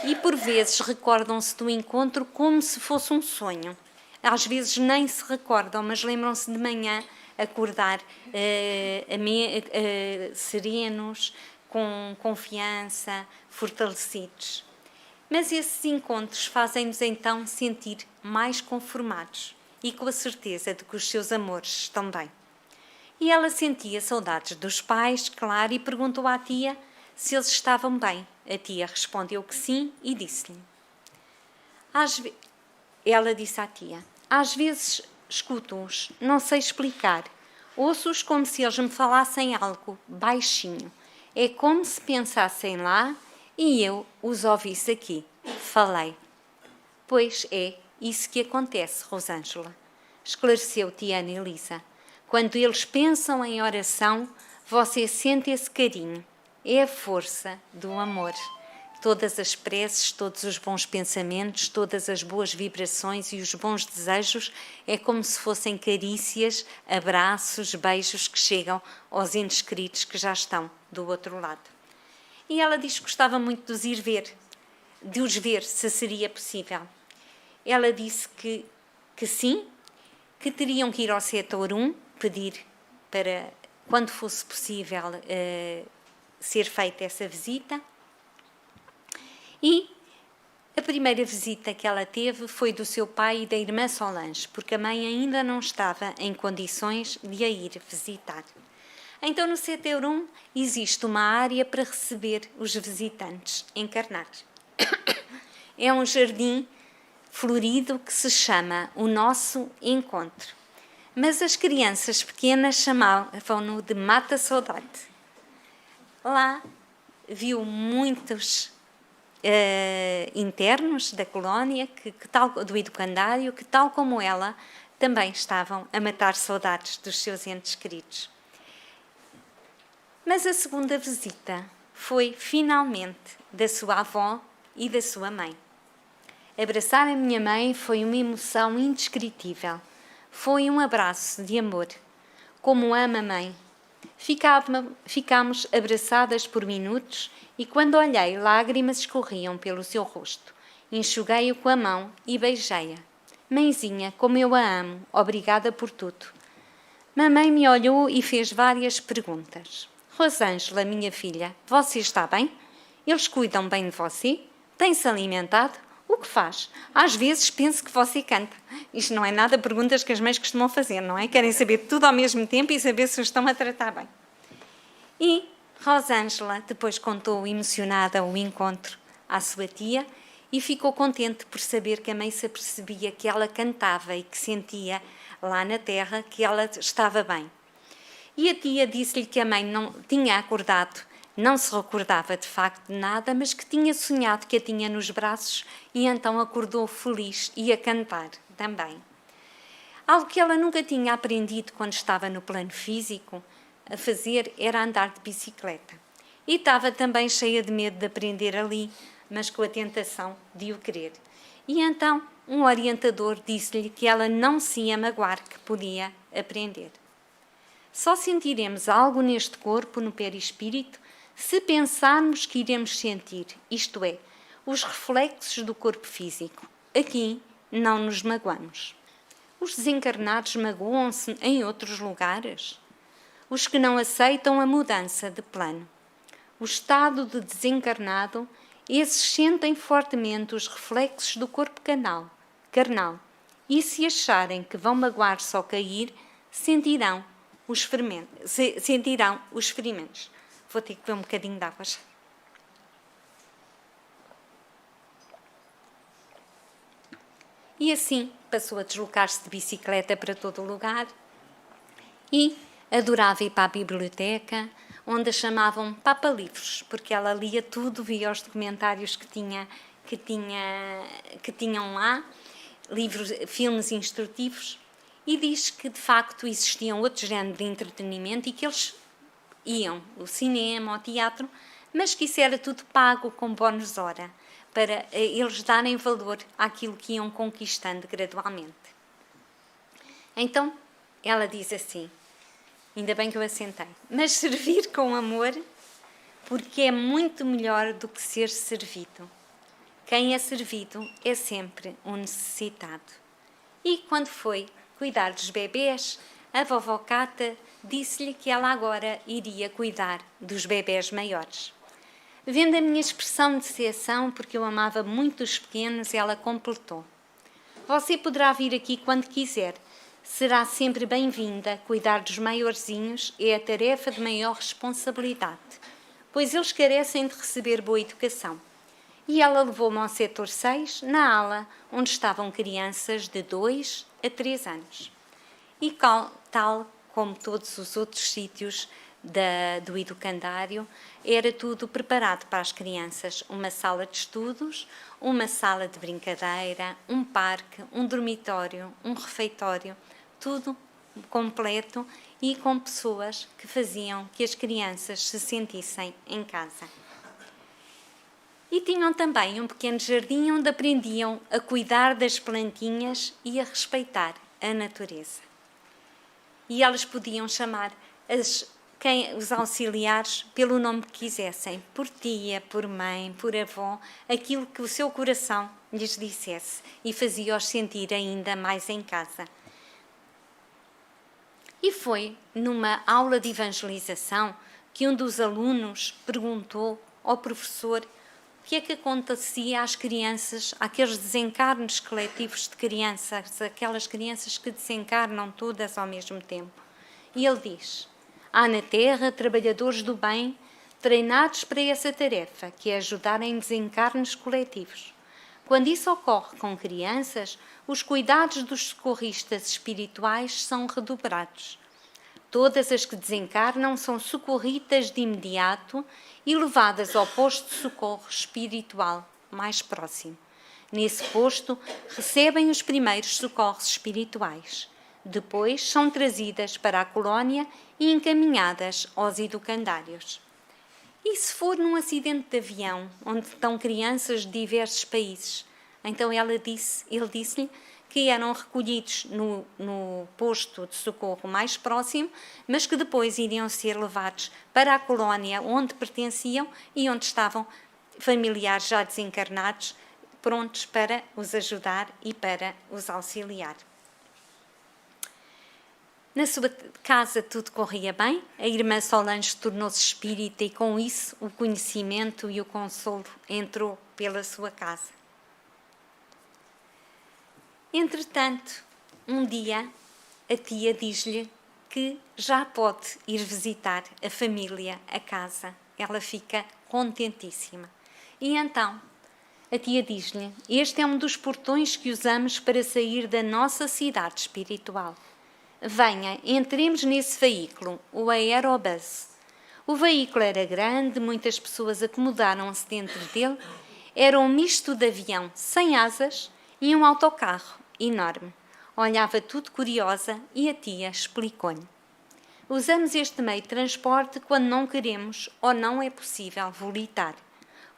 e por vezes recordam-se do encontro como se fosse um sonho. Às vezes nem se recordam, mas lembram-se de manhã acordar serenos, com confiança, fortalecidos. Mas esses encontros fazem-nos então sentir mais conformados e com a certeza de que os seus amores estão bem. E ela sentia saudades dos pais, claro, e perguntou à tia se eles estavam bem. A tia respondeu que sim e disse-lhe. Ela disse à tia: às vezes escuto-os, não sei explicar. Ouço-os como se eles me falassem algo baixinho. É como se pensassem lá e eu os ouvisse aqui. Falei. Pois é isso que acontece, Rosângela, esclareceu tia Ana Elisa. Quando eles pensam em oração, você sente esse carinho. É a força do amor. Todas as preces, todos os bons pensamentos, todas as boas vibrações e os bons desejos é como se fossem carícias, abraços, beijos que chegam aos entes queridos que já estão do outro lado. E ela diz que gostava muito de os ver, se seria possível. Ela disse que sim, que teriam que ir ao setor 1, pedir para, quando fosse possível, ser feita essa visita. E a primeira visita que ela teve foi do seu pai e da irmã Solange, porque a mãe ainda não estava em condições de a ir visitar. Então, no setor 1 existe uma área para receber os visitantes encarnados. É um jardim florido que se chama O Nosso Encontro. Mas as crianças pequenas chamavam-no de Mata Saudade. Lá viu muitos internos da colónia, do educandário, que tal como ela, também estavam a matar saudades dos seus entes queridos. Mas a segunda visita foi, finalmente, da sua avó e da sua mãe. Abraçar a minha mãe foi uma emoção indescritível. Foi um abraço de amor. Como amo a mãe. Ficámos abraçadas por minutos e, quando olhei, lágrimas escorriam pelo seu rosto. Enxuguei-o com a mão e beijei-a. Mãezinha, como eu a amo, obrigada por tudo. Mamãe me olhou e fez várias perguntas. Rosângela, minha filha, você está bem? Eles cuidam bem de você? Tem-se alimentado? O que faz? Às vezes penso que você canta. Isto não é nada perguntas que as mães costumam fazer, não é? Querem saber tudo ao mesmo tempo e saber se os estão a tratar bem. E Rosângela depois contou emocionada o encontro à sua tia e ficou contente por saber que a mãe se apercebia que ela cantava e que sentia lá na terra que ela estava bem. E a tia disse-lhe que a mãe não tinha acordado, não se recordava de facto de nada, mas que tinha sonhado que a tinha nos braços e então acordou feliz e a cantar também. Algo que ela nunca tinha aprendido quando estava no plano físico a fazer era andar de bicicleta. E estava também cheia de medo de aprender ali, mas com a tentação de o querer. E então um orientador disse-lhe que ela não se ia magoar, que podia aprender. Só sentiremos algo neste corpo, no perispírito, se pensarmos que iremos sentir, isto é, os reflexos do corpo físico. Aqui não nos magoamos. Os desencarnados magoam-se em outros lugares? Os que não aceitam a mudança de plano. O estado de desencarnado, esses sentem fortemente os reflexos do corpo carnal, e se acharem que vão magoar-se ao cair, sentirão os ferimentos. Vou ter que beber um bocadinho de água. E assim passou a deslocar-se de bicicleta para todo o lugar e adorava ir para a biblioteca, onde a chamavam Papa Livros, porque ela lia tudo, via os documentários que tinham lá, livros, filmes instrutivos, e diz que de facto existiam outros géneros de entretenimento e que eles iam ao cinema, ao teatro, mas que isso era tudo pago com bónus hora, para eles darem valor àquilo que iam conquistando gradualmente. Então, ela diz assim, ainda bem que eu assentei, mas servir com amor, porque é muito melhor do que ser servido. Quem é servido é sempre um necessitado. E quando foi cuidar dos bebés, a vovó Cata disse-lhe que ela agora iria cuidar dos bebés maiores. Vendo a minha expressão de decepção, porque eu amava muito os pequenos, ela completou. Você poderá vir aqui quando quiser. Será sempre bem-vinda. Cuidar dos maiorzinhos é a tarefa de maior responsabilidade, pois eles carecem de receber boa educação. E ela levou-me ao setor 6, na ala onde estavam crianças de 2 a 3 anos. E tal como todos os outros sítios do educandário, era tudo preparado para as crianças. Uma sala de estudos, uma sala de brincadeira, um parque, um dormitório, um refeitório, tudo completo e com pessoas que faziam que as crianças se sentissem em casa. E tinham também um pequeno jardim onde aprendiam a cuidar das plantinhas e a respeitar a natureza. E elas podiam chamar os auxiliares pelo nome que quisessem, por tia, por mãe, por avó, aquilo que o seu coração lhes dissesse e fazia-os sentir ainda mais em casa. E foi numa aula de evangelização que um dos alunos perguntou ao professor o que é que acontecia às crianças, àqueles desencarnos coletivos de crianças, aquelas crianças que desencarnam todas ao mesmo tempo. E ele diz: há na Terra trabalhadores do bem treinados para essa tarefa, que é ajudar em desencarnos coletivos. Quando isso ocorre com crianças, os cuidados dos socorristas espirituais são redobrados. Todas as que desencarnam são socorridas de imediato e levadas ao posto de socorro espiritual mais próximo. Nesse posto, recebem os primeiros socorros espirituais. Depois são trazidas para a colónia e encaminhadas aos educandários. E se for num acidente de avião, onde estão crianças de diversos países? Então ele disse-lhe que eram recolhidos no posto de socorro mais próximo, mas que depois iriam ser levados para a colónia onde pertenciam e onde estavam familiares já desencarnados, prontos para os ajudar e para os auxiliar. Na sua casa tudo corria bem, a irmã Solange tornou-se espírita e com isso o conhecimento e o consolo entrou pela sua casa. Entretanto, um dia a tia diz-lhe que já pode ir visitar a família, a casa. Ela fica contentíssima. E então, a tia diz-lhe: este é um dos portões que usamos para sair da nossa cidade espiritual. Venha, entremos nesse veículo, o aerobus. O veículo era grande, muitas pessoas acomodaram-se dentro dele. Era um misto de avião sem asas e um autocarro enorme. Olhava tudo curiosa e a tia explicou-lhe: usamos este meio de transporte quando não queremos ou não é possível volitar.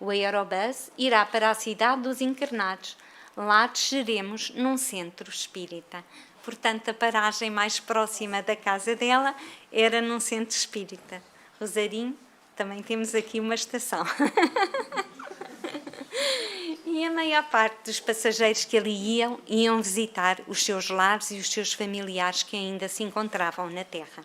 O aerobus irá para a cidade dos encarnados. Lá desceremos num centro espírita. Portanto, a paragem mais próxima da casa dela era num centro espírita. Rosarinho, também temos aqui uma estação. E a maior parte dos passageiros que ali iam visitar os seus lares e os seus familiares que ainda se encontravam na Terra.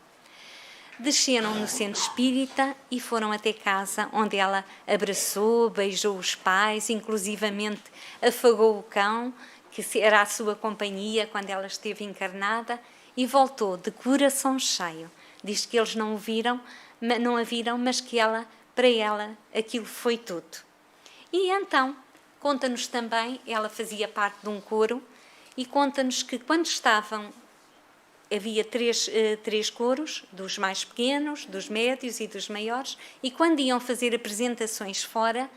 Desceram no centro espírita e foram até casa, onde ela abraçou, beijou os pais, inclusivamente afagou o cão, que era a sua companhia quando ela esteve encarnada, e voltou de coração cheio. Diz que eles não a viram, mas que para ela aquilo foi tudo. E então, conta-nos também, ela fazia parte de um coro, e conta-nos que quando havia três coros, dos mais pequenos, dos médios e dos maiores, e quando iam fazer apresentações fora,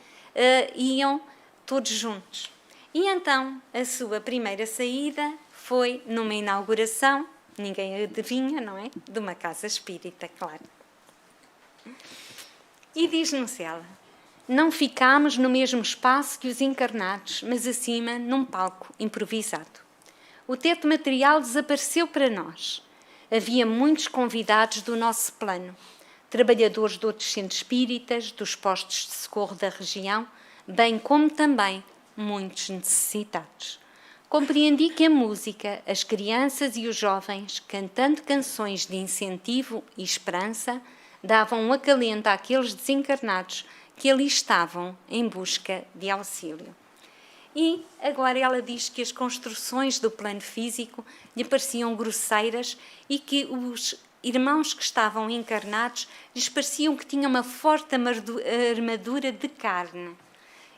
iam todos juntos. E então, a sua primeira saída foi numa inauguração, ninguém adivinha, não é? De uma casa espírita, claro. E diz-nos ela: não ficámos no mesmo espaço que os encarnados, mas acima num palco improvisado. O teto material desapareceu para nós. Havia muitos convidados do nosso plano, trabalhadores de outros centros espíritas, dos postos de socorro da região, bem como também muitos necessitados. Compreendi que a música, as crianças e os jovens, cantando canções de incentivo e esperança, davam um acalento àqueles desencarnados que ali estavam em busca de auxílio. E agora ela diz que as construções do plano físico lhe pareciam grosseiras e que os irmãos que estavam encarnados lhes pareciam que tinham uma forte armadura de carne.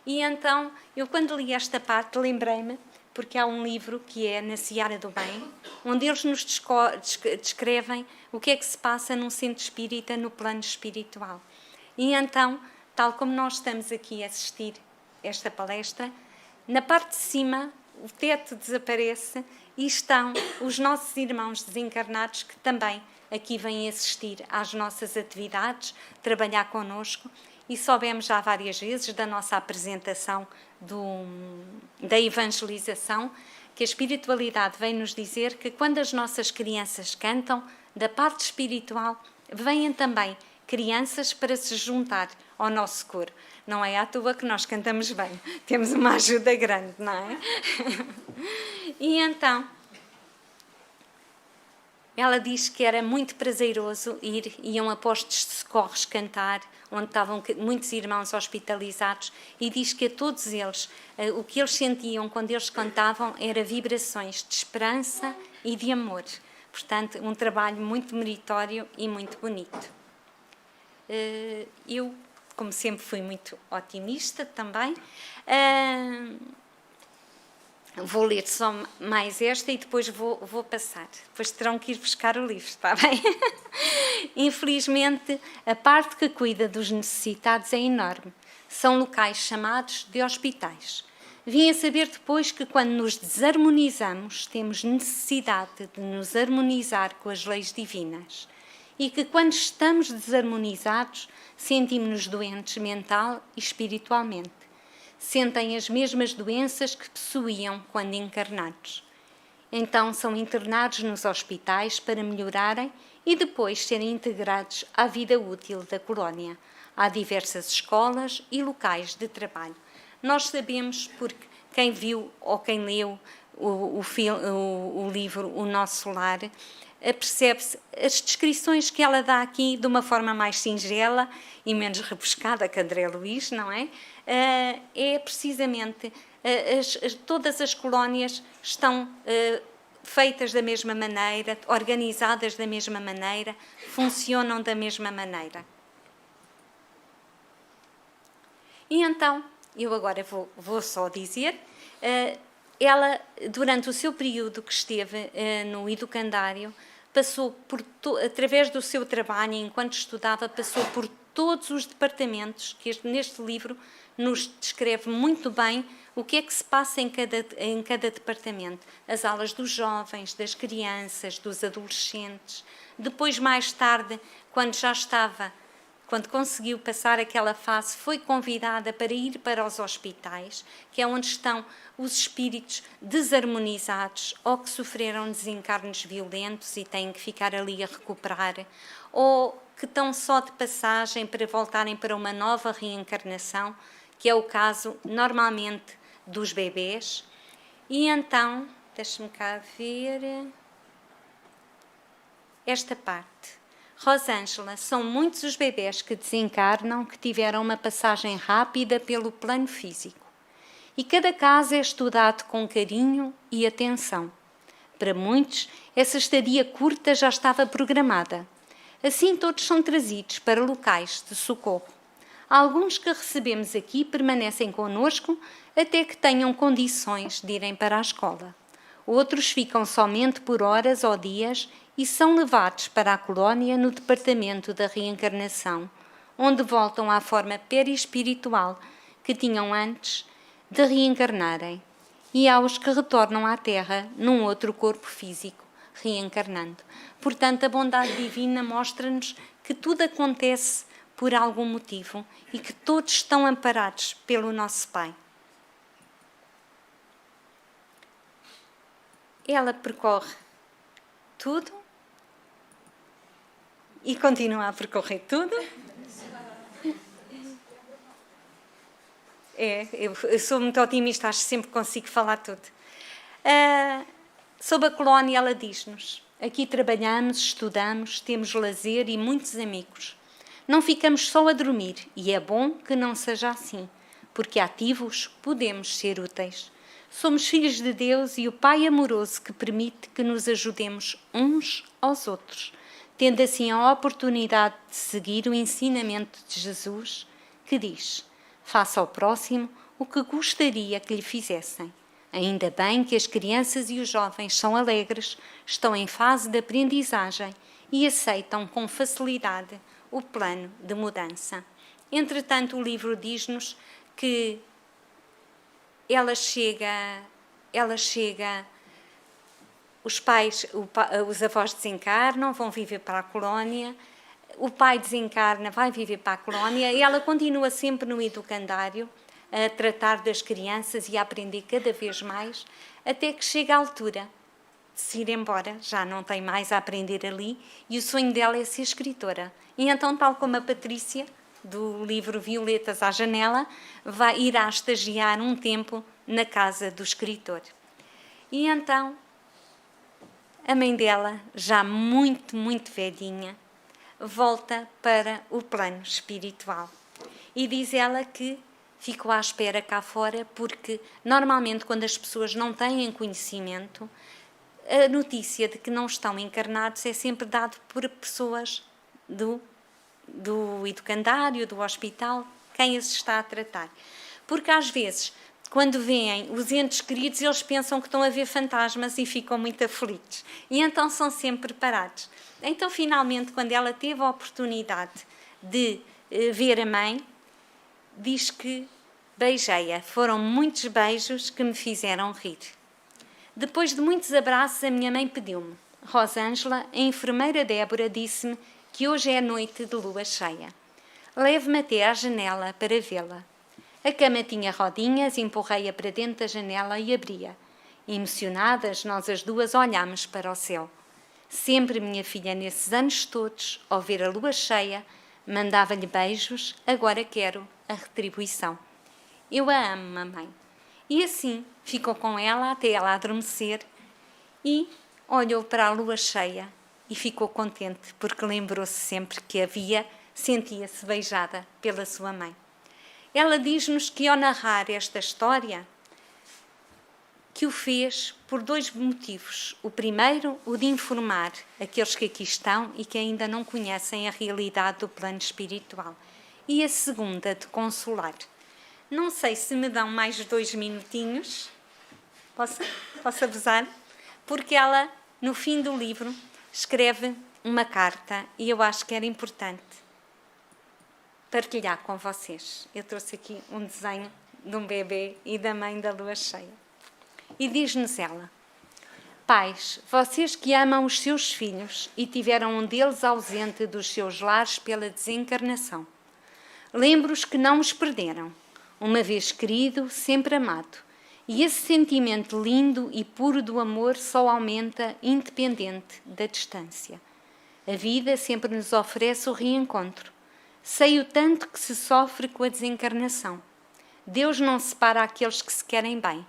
E então, eu quando li esta parte lembrei-me, porque há um livro que é Na Seara do Bem, onde eles nos descrevem o que é que se passa num centro espírita no plano espiritual. E então, tal como nós estamos aqui a assistir esta palestra, na parte de cima o teto desaparece e estão os nossos irmãos desencarnados que também aqui vêm assistir às nossas atividades, trabalhar connosco, e soubemos já várias vezes da nossa apresentação da evangelização, que a espiritualidade vem nos dizer que quando as nossas crianças cantam, da parte espiritual, vêm também crianças para se juntar ao nosso coro. Não é à toa que nós cantamos bem, temos uma ajuda grande, não é? E então, ela diz que era muito prazeroso iam a postos de socorros cantar, onde estavam muitos irmãos hospitalizados, e diz que a todos eles, o que eles sentiam quando eles cantavam era vibrações de esperança e de amor. Portanto, um trabalho muito meritório e muito bonito. Eu, como sempre, fui muito otimista também. Vou ler só mais esta e depois vou passar. Depois terão que ir buscar o livro, está bem? Infelizmente, a parte que cuida dos necessitados é enorme. São locais chamados de hospitais. Vim a saber depois que quando nos desarmonizamos, temos necessidade de nos harmonizar com as leis divinas. E que quando estamos desarmonizados, sentimos-nos doentes mental e espiritualmente. Sentem as mesmas doenças que possuíam quando encarnados. Então são internados nos hospitais para melhorarem e depois serem integrados à vida útil da colónia. Há diversas escolas e locais de trabalho. Nós sabemos, porque quem viu ou quem leu o livro O Nosso Lar, percebe-se as descrições que ela dá aqui de uma forma mais singela e menos rebuscada que André Luís, não é? É precisamente, todas as colónias estão feitas da mesma maneira, organizadas da mesma maneira, funcionam da mesma maneira. E então, eu agora vou só dizer, ela, durante o seu período que esteve no educandário, passou através do seu trabalho, enquanto estudava, passou por todos os departamentos, que neste livro nos descreve muito bem o que é que se passa em cada departamento. As aulas dos jovens, das crianças, dos adolescentes. Depois, mais tarde, quando conseguiu passar aquela fase, foi convidada para ir para os hospitais, que é onde estão os espíritos desarmonizados ou que sofreram desencarnes violentos e têm que ficar ali a recuperar, ou que estão só de passagem para voltarem para uma nova reencarnação, que é o caso, normalmente, dos bebês. E então, deixe-me cá ver esta parte. Rosângela, são muitos os bebés que desencarnam que tiveram uma passagem rápida pelo plano físico. E cada caso é estudado com carinho e atenção. Para muitos, essa estadia curta já estava programada. Assim, todos são trazidos para locais de socorro. Alguns que recebemos aqui permanecem connosco até que tenham condições de irem para a escola. Outros ficam somente por horas ou dias e são levados para a colónia no departamento da reencarnação, onde voltam à forma perispiritual que tinham antes de reencarnarem, e há os que retornam à Terra num outro corpo físico, reencarnando. Portanto, a bondade divina mostra-nos que tudo acontece por algum motivo e que todos estão amparados pelo nosso Pai. Ela percorre tudo e continua a percorrer tudo. Eu sou muito otimista, acho que sempre consigo falar tudo. Sobre a colónia, ela diz-nos: aqui trabalhamos, estudamos, temos lazer e muitos amigos. Não ficamos só a dormir, e é bom que não seja assim, porque ativos podemos ser úteis. Somos filhos de Deus e o Pai amoroso que permite que nos ajudemos uns aos outros, tendo assim a oportunidade de seguir o ensinamento de Jesus, que diz: faça ao próximo o que gostaria que lhe fizessem. Ainda bem que as crianças e os jovens são alegres, estão em fase de aprendizagem e aceitam com facilidade o plano de mudança. Entretanto, o livro diz-nos que ela chega, os avós desencarnam, vão viver para a colónia, o pai desencarna, vai viver para a colónia, e ela continua sempre no educandário, a tratar das crianças e a aprender cada vez mais, até que chega a altura de se ir embora, já não tem mais a aprender ali, e o sonho dela é ser escritora. E então, tal como a Patrícia, do livro Violetas à Janela, irá estagiar um tempo na casa do escritor. E então, a mãe dela, já muito, muito velhinha, volta para o plano espiritual. E diz ela que ficou à espera cá fora porque, normalmente, quando as pessoas não têm conhecimento, a notícia de que não estão encarnados é sempre dado por pessoas do educandário, do hospital, quem as está a tratar. Porque, às vezes, quando veem os entes queridos, eles pensam que estão a ver fantasmas e ficam muito aflitos. E então são sempre preparados. Então, finalmente, quando ela teve a oportunidade de ver a mãe, diz que Beijei-a. Foram muitos beijos que me fizeram rir. Depois de muitos abraços, a minha mãe pediu-me. Rosângela, a enfermeira Débora, disse-me que hoje é a noite de lua cheia. Leve-me até à janela para vê-la. A cama tinha rodinhas, empurrei-a para dentro da janela e abria. Emocionadas, nós as duas olhámos para o céu. Sempre minha filha, nesses anos todos, ao ver a lua cheia, mandava-lhe beijos, agora quero a retribuição. Eu a amo, mamãe. E assim ficou com ela até ela adormecer e olhou para a lua cheia e ficou contente porque lembrou-se sempre que sentia-se beijada pela sua mãe. Ela diz-nos que ao narrar esta história, que o fez por 2 motivos. O primeiro, o de informar aqueles que aqui estão e que ainda não conhecem a realidade do plano espiritual. E a segunda, de consolar. Não sei se me dão mais 2 minutinhos. Posso avisar? Porque ela, no fim do livro, escreve uma carta e eu acho que era importante partilhar com vocês. Eu trouxe aqui um desenho de um bebê e da mãe da lua cheia. E diz-nos ela: Pais, vocês que amam os seus filhos e tiveram um deles ausente dos seus lares pela desencarnação, lembro-os que não os perderam. Uma vez querido, sempre amado. E esse sentimento lindo e puro do amor só aumenta independente da distância. A vida sempre nos oferece o reencontro. Sei o tanto que se sofre com a desencarnação. Deus não separa aqueles que se querem bem.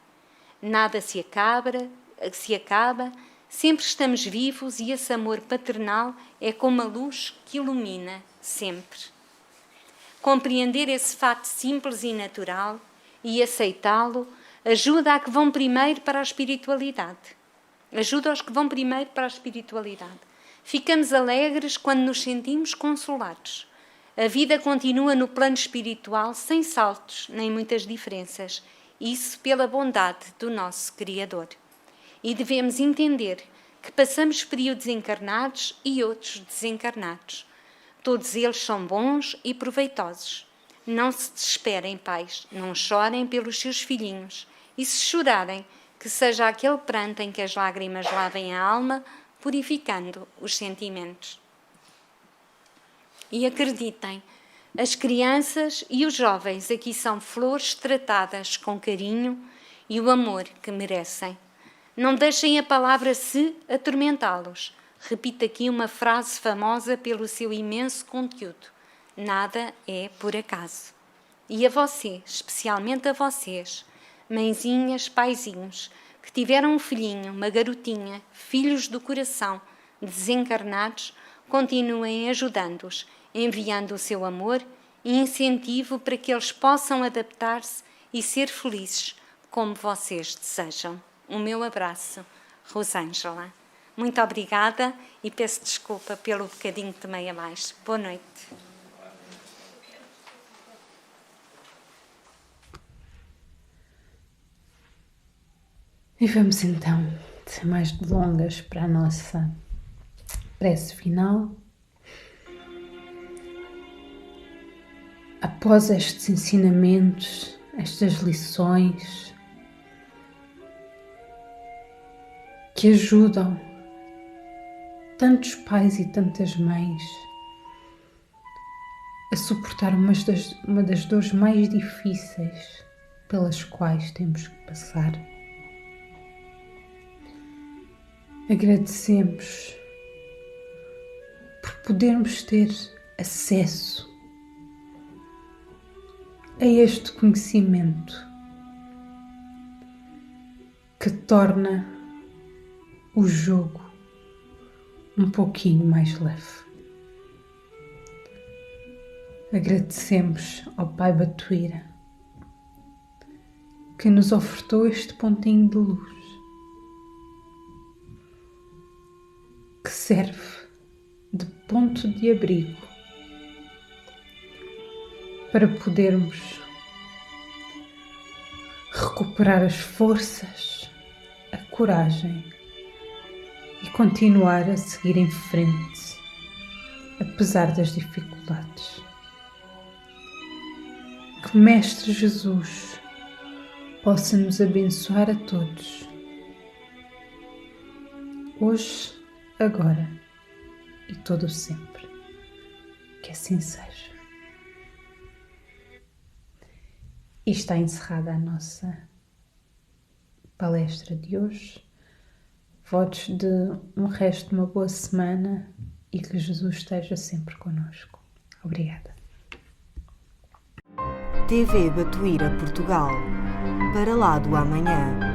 Nada se acaba, sempre estamos vivos e esse amor paternal é como a luz que ilumina sempre. Compreender esse fato simples e natural e aceitá-lo ajuda a que vão primeiro para a espiritualidade. Ajuda aos que vão primeiro para a espiritualidade. Ficamos alegres quando nos sentimos consolados. A vida continua no plano espiritual sem saltos nem muitas diferenças. Isso pela bondade do nosso Criador. E devemos entender que passamos períodos encarnados e outros desencarnados. Todos eles são bons e proveitosos. Não se desesperem, pais, não chorem pelos seus filhinhos. E se chorarem, que seja aquele pranto em que as lágrimas lavem a alma, purificando os sentimentos. E acreditem, as crianças e os jovens aqui são flores tratadas com carinho e o amor que merecem. Não deixem a palavra se atormentá-los. Repito aqui uma frase famosa pelo seu imenso conteúdo. Nada é por acaso. E a você, especialmente a vocês, mãezinhas, paizinhos, que tiveram um filhinho, uma garotinha, filhos do coração, desencarnados, continuem ajudando-os, enviando o seu amor e incentivo para que eles possam adaptar-se e ser felizes como vocês desejam. O meu abraço, Rosângela. Muito obrigada e peço desculpa pelo bocadinho que tomei a mais. Boa noite. E vamos então, sem mais delongas, para a nossa prece final. Após estes ensinamentos, estas lições que ajudam tantos pais e tantas mães a suportar uma das dores mais difíceis pelas quais temos que passar, agradecemos por podermos ter acesso a este conhecimento que torna o jogo um pouquinho mais leve. Agradecemos ao Pai Batuíra que nos ofertou este pontinho de luz que serve de ponto de abrigo para podermos recuperar as forças, a coragem e continuar a seguir em frente, apesar das dificuldades. Que que Mestre Jesus possa nos abençoar a todos, hoje, agora e todo o sempre. Que assim seja. E está encerrada a nossa palestra de hoje. Votos de um resto de uma boa semana e que Jesus esteja sempre connosco. Obrigada. TV Batuíra Portugal. Para lá do amanhã.